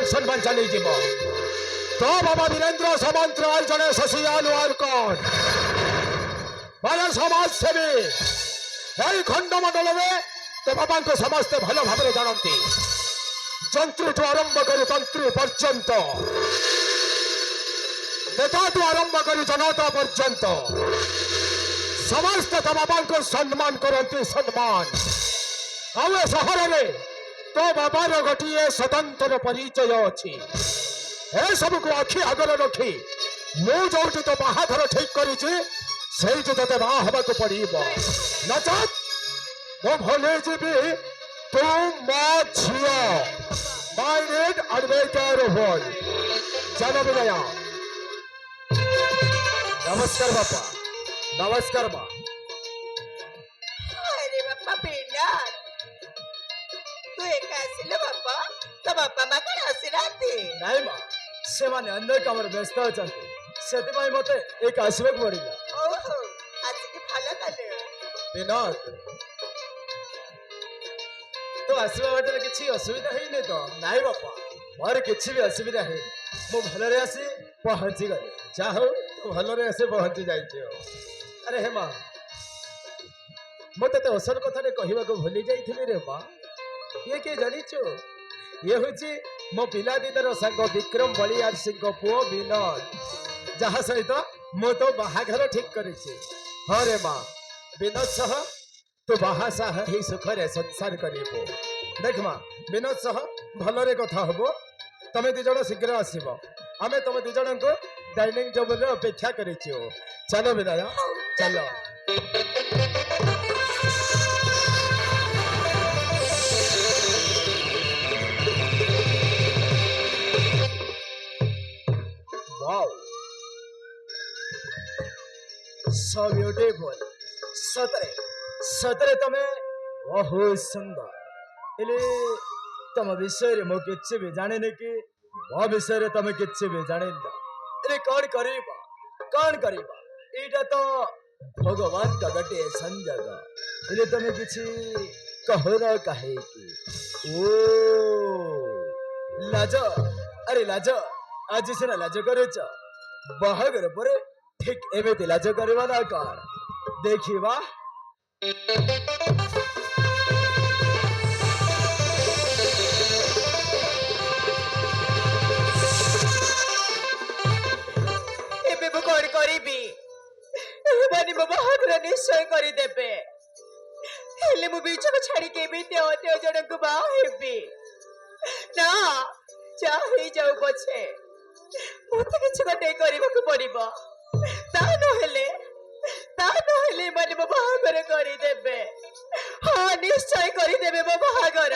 मान सम्मान चली जीव तो बाबा वीरेंद्र सामंत राय जड़े शशियाल कौन भले समाज सेवी खंडमंडल में तो बाबा को समस्ते भल भाव जानती जंत्रु आरंभ कर तंत्रु पर्यंत नेता आरंभ कर जनता पर्यंत समस्त तो बाबा को सम्मान करती सम्मान आवे सहर में तो बाबार गोटे स्वतंत्र परिचय अच्छी ए सब को आखि आगर रखी मु जो तो बाहाघर ठीक करी ते बाहवा को पड़ब नचत मो भले जीवी तू मो झील माइनेड एडवेटर होल चलो विनया नमस्कार बापा नमस्कार माँ अरे बापा बेला तू एका आसिल बापा तो बापा मा कौन आसीनांती नहीं माँ से माने अन्य काम व्यस्त अछंती सेति मते एक आसबाक पड़िला ओहो आज के फल कले विनोद तो आसवा बाटे किसी असुविधा है तो नाई बापा मोर किसी भी असुविधा है मु भलरे आसी पहुंची गली चाहो तो भलरे आसी पहुंची जाइछो अरे हे मां मते तो असल कथा रे कहबा को भूली जाइथिली रे मां ये के जानिछो ये होची मो पिला दिनर संग विक्रम बलियार सिंह पुओ विनोद जहा सहित मो तो बाहाघर ठीक करिछि हाँ रे मां विनोद सह तो बाहा साह ही सुखरे संसार करिबो देख मां विनोद सह भलरे कथा हबो तमे दि जण शीघ्र आसीबो आमे तमे दि जण को डाइनिंग टेबल रे अपेक्षा करिछो चलो विनय चलो वाओ सो ब्यूटीफुल सतरे सतरे तमे बहुत सुंदर इले तम विषय रे मो किछि भी जाने ने कि मो विषय रे तमे किछि भी जाने न इले कौन करिबा एटा तो भगवान का गटे संजग इले तमे किछि कहो न काहे कि ओ लाज अरे लाज आज सिना लाज करेछ बाहागर परे ठीक एमेती लाज करबा ना कौन देखिबा एबे मु कोन करिबी माने मो बाहाघर निश्चय करि देबे हेले मु बीच को छाड़ी के भी ते जण को बा हेबी ना चाहे जाऊ पछे मते किछ गटे करबा को पड़िबो ता न हेले माने मो बाहाघर करि देबे हाँ निश्चय करि देबे मो बाहाघर